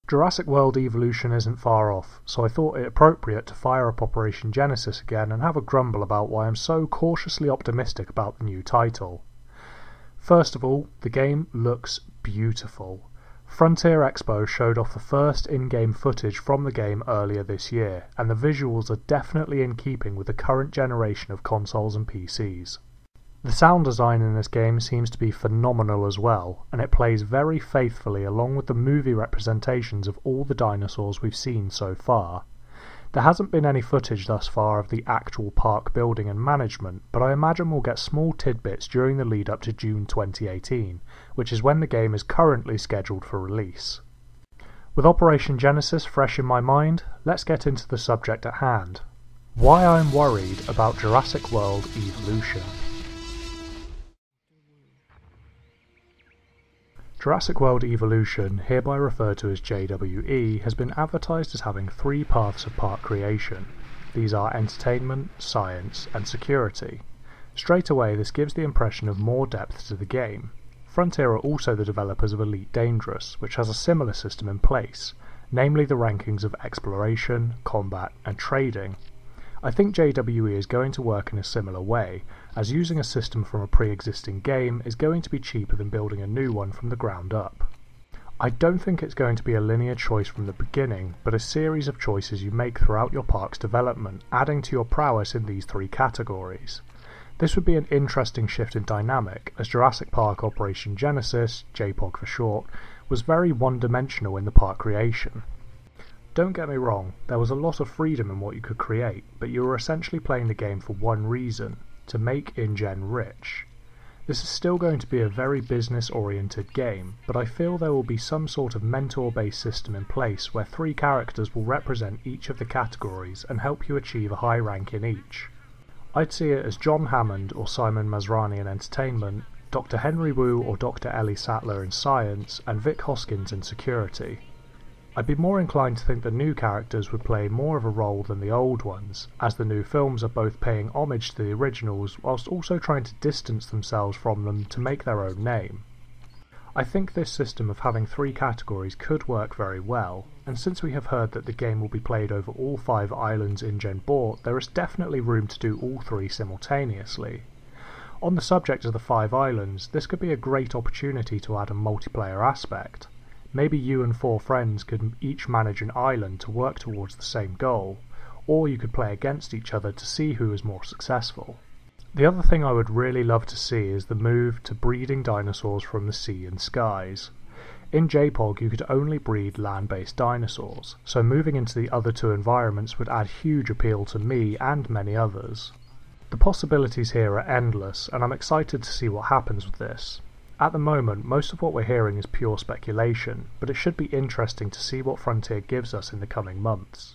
Jurassic World Evolution isn't far off, so I thought it appropriate to fire up Operation Genesis again and have a grumble about why I'm so cautiously optimistic about the new title. First of all, the game looks beautiful. Frontier Expo showed off the first in-game footage from the game earlier this year, and the visuals are definitely in keeping with the current generation of consoles and PCs. The sound design in this game seems to be phenomenal as well, and it plays very faithfully along with the movie representations of all the dinosaurs we've seen so far. There hasn't been any footage thus far of the actual park building and management, but I imagine we'll get small tidbits during the lead up to June 2018, which is when the game is currently scheduled for release. With Operation Genesis fresh in my mind, let's get into the subject at hand. Why I'm worried about Jurassic World Evolution. Jurassic World Evolution, hereby referred to as JWE, has been advertised as having three paths of park creation. These are entertainment, science, and security. Straight away this gives the impression of more depth to the game. Frontier are also the developers of Elite Dangerous, which has a similar system in place, namely the rankings of exploration, combat, and trading. I think JWE is going to work in a similar way, as using a system from a pre-existing game is going to be cheaper than building a new one from the ground up. I don't think it's going to be a linear choice from the beginning, but a series of choices you make throughout your park's development, adding to your prowess in these three categories. This would be an interesting shift in dynamic, as Jurassic Park Operation Genesis, JPOG for short, was very one-dimensional in the park creation. Don't get me wrong, there was a lot of freedom in what you could create, but you were essentially playing the game for one reason: to make InGen rich. This is still going to be a very business-oriented game, but I feel there will be some sort of mentor-based system in place where three characters will represent each of the categories and help you achieve a high rank in each. I'd see it as John Hammond or Simon Masrani in entertainment, Dr. Henry Wu or Dr. Ellie Sattler in science, and Vic Hoskins in security. I'd be more inclined to think the new characters would play more of a role than the old ones, as the new films are both paying homage to the originals whilst also trying to distance themselves from them to make their own name. I think this system of having three categories could work very well, and since we have heard that the game will be played over all 5 islands InGen bought, there is definitely room to do all 3 simultaneously. On the subject of the 5 islands, this could be a great opportunity to add a multiplayer aspect. Maybe you and 4 friends could each manage an island to work towards the same goal, or you could play against each other to see who is more successful. The other thing I would really love to see is the move to breeding dinosaurs from the sea and skies. In JPOG you could only breed land-based dinosaurs, so moving into the other 2 environments would add huge appeal to me and many others. The possibilities here are endless, and I'm excited to see what happens with this. At the moment, most of what we're hearing is pure speculation, but it should be interesting to see what Frontier gives us in the coming months.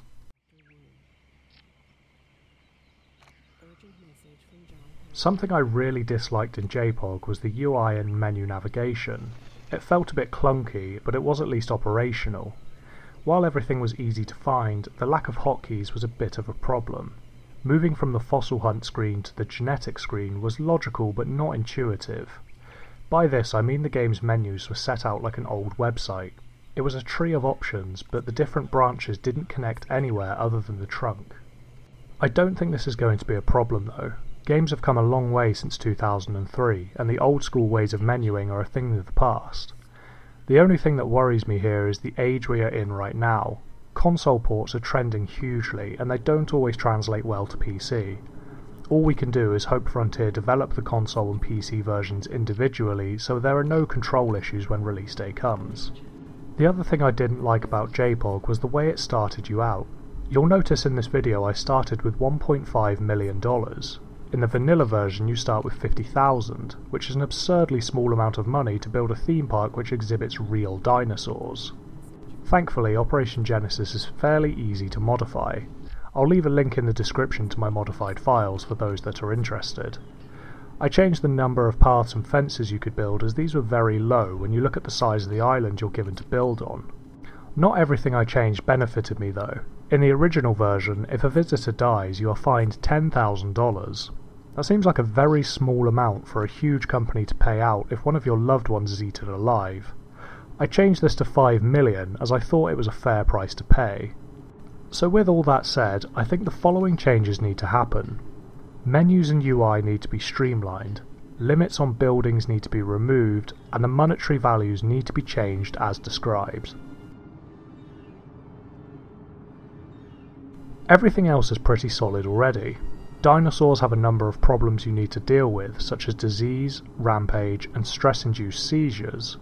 Something I really disliked in JPOG was the UI and menu navigation. It felt a bit clunky, but it was at least operational. While everything was easy to find, the lack of hotkeys was a bit of a problem. Moving from the fossil hunt screen to the genetic screen was logical but not intuitive. By this I mean the game's menus were set out like an old website. It was a tree of options, but the different branches didn't connect anywhere other than the trunk. I don't think this is going to be a problem though. Games have come a long way since 2003, and the old school ways of menuing are a thing of the past. The only thing that worries me here is the age we are in right now. Console ports are trending hugely, and they don't always translate well to PC. All we can do is hope Frontier develop the console and PC versions individually so there are no control issues when release day comes. The other thing I didn't like about JPOG was the way it started you out. You'll notice in this video I started with $1.5 million. In the vanilla version you start with 50,000, which is an absurdly small amount of money to build a theme park which exhibits real dinosaurs. Thankfully, Operation Genesis is fairly easy to modify. I'll leave a link in the description to my modified files for those that are interested. I changed the number of paths and fences you could build as these were very low when you look at the size of the island you're given to build on. Not everything I changed benefited me though. In the original version, if a visitor dies you are fined $10,000. That seems like a very small amount for a huge company to pay out if one of your loved ones is eaten alive. I changed this to 5 million as I thought it was a fair price to pay. So with all that said, I think the following changes need to happen. Menus and UI need to be streamlined, limits on buildings need to be removed, and the monetary values need to be changed as described. Everything else is pretty solid already. Dinosaurs have a number of problems you need to deal with, such as disease, rampage, and stress-induced seizures.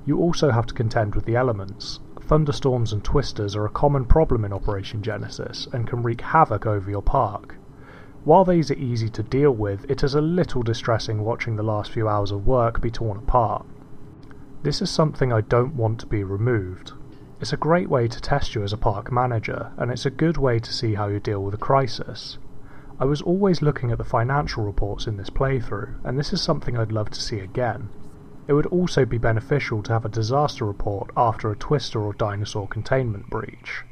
You also have to contend with the elements. Thunderstorms and twisters are a common problem in Operation Genesis and can wreak havoc over your park. While these are easy to deal with, it is a little distressing watching the last few hours of work be torn apart. This is something I don't want to be removed. It's a great way to test you as a park manager, and it's a good way to see how you deal with a crisis. I was always looking at the financial reports in this playthrough, and this is something I'd love to see again. It would also be beneficial to have a disaster report after a twister or dinosaur containment breach.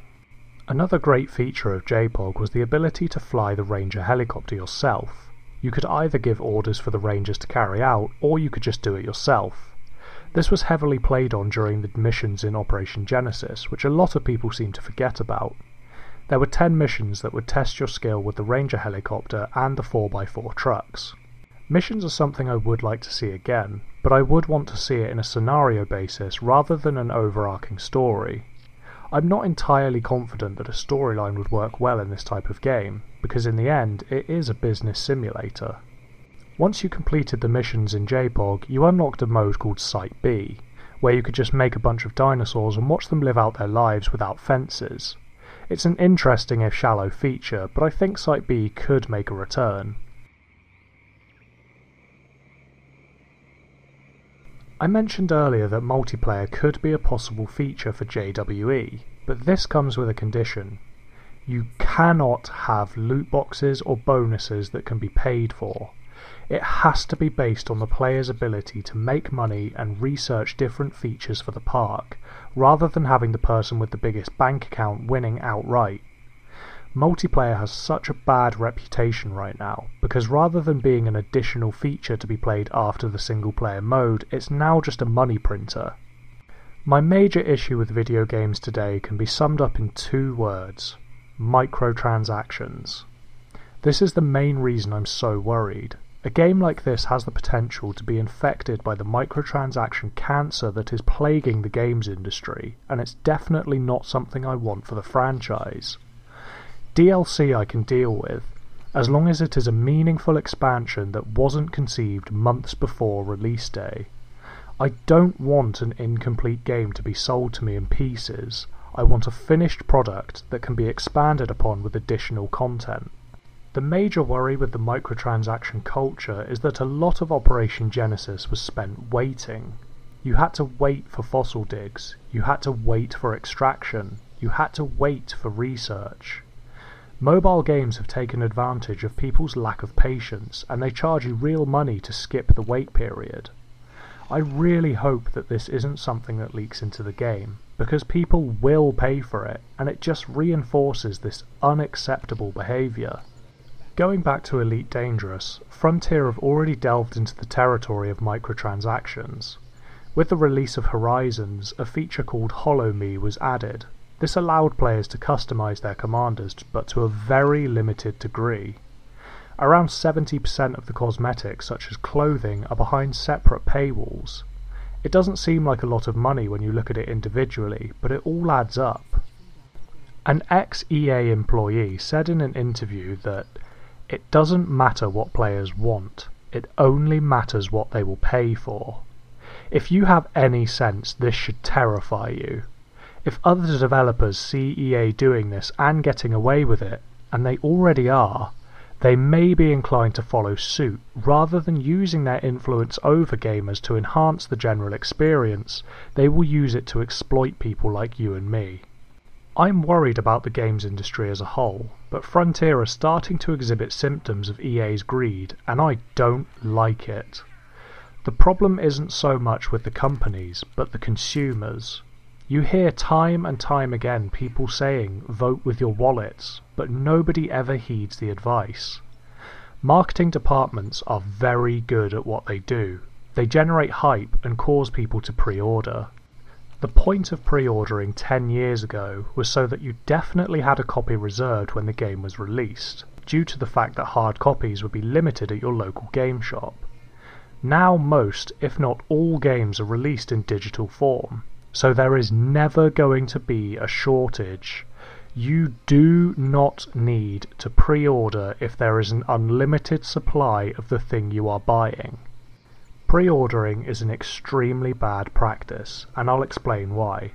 Another great feature of JPOG was the ability to fly the Ranger helicopter yourself. You could either give orders for the Rangers to carry out, or you could just do it yourself. This was heavily played on during the missions in Operation Genesis, which a lot of people seem to forget about. There were 10 missions that would test your skill with the Ranger helicopter and the 4x4 trucks. Missions are something I would like to see again, but I would want to see it in a scenario basis rather than an overarching story. I'm not entirely confident that a storyline would work well in this type of game, because in the end it is a business simulator. Once you completed the missions in JPOG, you unlocked a mode called Site B, where you could just make a bunch of dinosaurs and watch them live out their lives without fences. It's an interesting if shallow feature, but I think Site B could make a return. I mentioned earlier that multiplayer could be a possible feature for JWE, but this comes with a condition. You cannot have loot boxes or bonuses that can be paid for. It has to be based on the player's ability to make money and research different features for the park, rather than having the person with the biggest bank account winning outright. Multiplayer has such a bad reputation right now, because rather than being an additional feature to be played after the single player mode, it's now just a money printer. My major issue with video games today can be summed up in 2 words: microtransactions. This is the main reason I'm so worried. A game like this has the potential to be infected by the microtransaction cancer that is plaguing the games industry, and it's definitely not something I want for the franchise. DLC I can deal with, as long as it is a meaningful expansion that wasn't conceived months before release day. I don't want an incomplete game to be sold to me in pieces. I want a finished product that can be expanded upon with additional content. The major worry with the microtransaction culture is that a lot of Operation Genesis was spent waiting. You had to wait for fossil digs, you had to wait for extraction, you had to wait for research. Mobile games have taken advantage of people's lack of patience, and they charge you real money to skip the wait period. I really hope that this isn't something that leaks into the game, because people will pay for it, and it just reinforces this unacceptable behaviour. Going back to Elite Dangerous, Frontier have already delved into the territory of microtransactions. With the release of Horizons, a feature called Hollow Me was added. This allowed players to customize their commanders, but to a very limited degree. Around 70% of the cosmetics, such as clothing, are behind separate paywalls. It doesn't seem like a lot of money when you look at it individually, but it all adds up. An ex-EA employee said in an interview that it doesn't matter what players want, it only matters what they will pay for. If you have any sense, this should terrify you. If other developers see EA doing this and getting away with it, and they already are, they may be inclined to follow suit. Rather than using their influence over gamers to enhance the general experience, they will use it to exploit people like you and me. I'm worried about the games industry as a whole, but Frontier are starting to exhibit symptoms of EA's greed, and I don't like it. The problem isn't so much with the companies, but the consumers. You hear time and time again people saying, vote with your wallets, but nobody ever heeds the advice. Marketing departments are very good at what they do. They generate hype and cause people to pre-order. The point of pre-ordering 10 years ago was so that you definitely had a copy reserved when the game was released, due to the fact that hard copies would be limited at your local game shop. Now most, if not all, games are released in digital form, so there is never going to be a shortage. You do not need to pre-order if there is an unlimited supply of the thing you are buying. Pre-ordering is an extremely bad practice, and I'll explain why.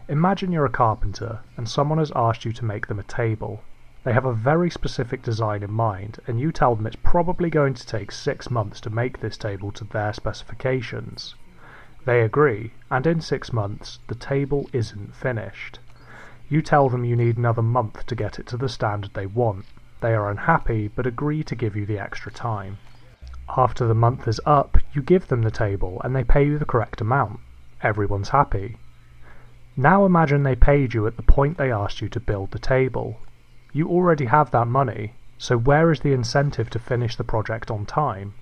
Imagine you're a carpenter and someone has asked you to make them a table. They have a very specific design in mind, and you tell them it's probably going to take 6 months to make this table to their specifications. They agree, and in 6 months the table isn't finished. You tell them you need another month to get it to the standard they want. They are unhappy but agree to give you the extra time. After the month is up, you give them the table and they pay you the correct amount. Everyone's happy. Now imagine they paid you at the point they asked you to build the table. You already have that money, so where is the incentive to finish the project on time?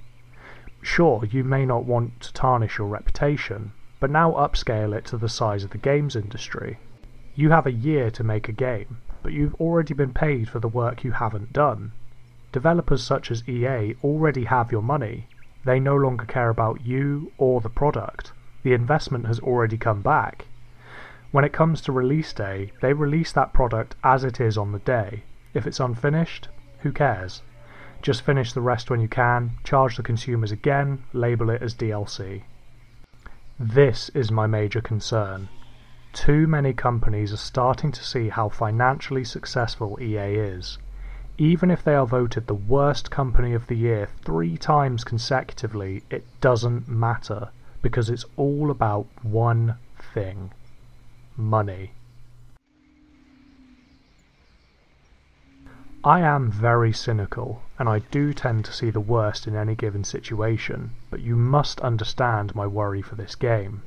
Sure, you may not want to tarnish your reputation, but now upscale it to the size of the games industry. You have a year to make a game, but you've already been paid for the work you haven't done. Developers such as EA already have your money. They no longer care about you or the product. The investment has already come back. When it comes to release day, they release that product as it is on the day. If it's unfinished, who cares? Just finish the rest when you can, charge the consumers again, label it as DLC. This is my major concern. Too many companies are starting to see how financially successful EA is. Even if they are voted the worst company of the year 3 times consecutively, it doesn't matter, because it's all about one thing: money. I am very cynical, and I do tend to see the worst in any given situation, but you must understand my worry for this game.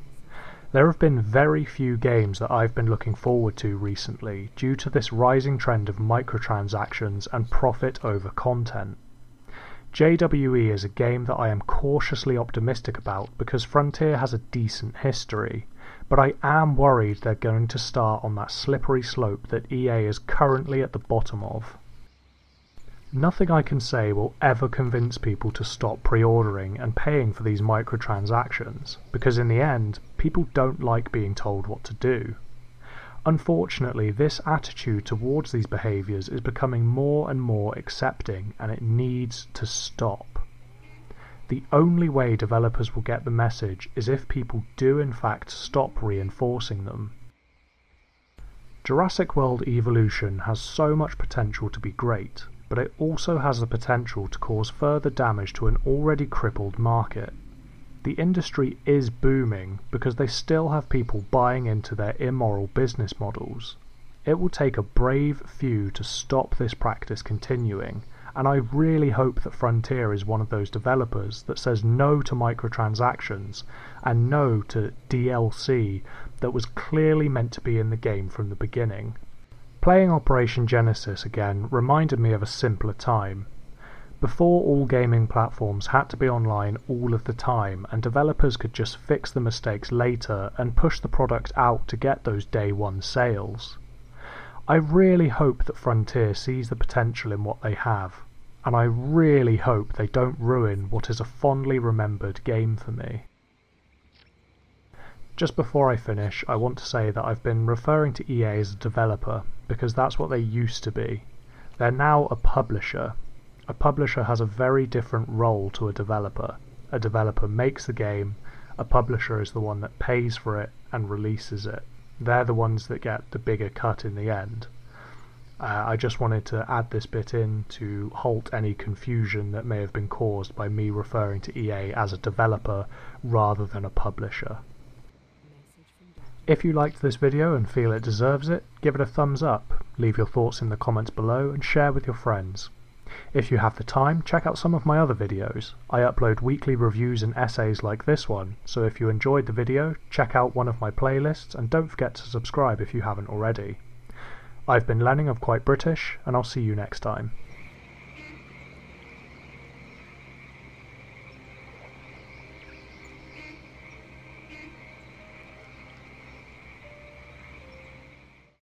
There have been very few games that I've been looking forward to recently due to this rising trend of microtransactions and profit over content. JWE is a game that I am cautiously optimistic about because Frontier has a decent history, but I am worried they're going to start on that slippery slope that EA is currently at the bottom of. Nothing I can say will ever convince people to stop pre-ordering and paying for these microtransactions, because in the end, people don't like being told what to do. Unfortunately, this attitude towards these behaviours is becoming more and more accepting, and it needs to stop. The only way developers will get the message is if people do in fact stop reinforcing them. Jurassic World Evolution has so much potential to be great, but it also has the potential to cause further damage to an already crippled market. The industry is booming because they still have people buying into their immoral business models. It will take a brave few to stop this practice continuing, and I really hope that Frontier is one of those developers that says no to microtransactions and no to DLC that was clearly meant to be in the game from the beginning. Playing Operation Genesis again reminded me of a simpler time. Before, all gaming platforms had to be online all of the time, and developers could just fix the mistakes later and push the product out to get those day one sales. I really hope that Frontier sees the potential in what they have, and I really hope they don't ruin what is a fondly remembered game for me. Just before I finish, I want to say that I've been referring to EA as a developer because that's what they used to be. They're now a publisher. A publisher has a very different role to a developer. A developer makes the game, a publisher is the one that pays for it and releases it. They're the ones that get the bigger cut in the end. I just wanted to add this bit in to halt any confusion that may have been caused by me referring to EA as a developer rather than a publisher. If you liked this video and feel it deserves it, give it a thumbs up, leave your thoughts in the comments below and share with your friends. If you have the time, check out some of my other videos. I upload weekly reviews and essays like this one, so if you enjoyed the video, check out one of my playlists and don't forget to subscribe if you haven't already. I've been Lenning of Quite British, and I'll see you next time.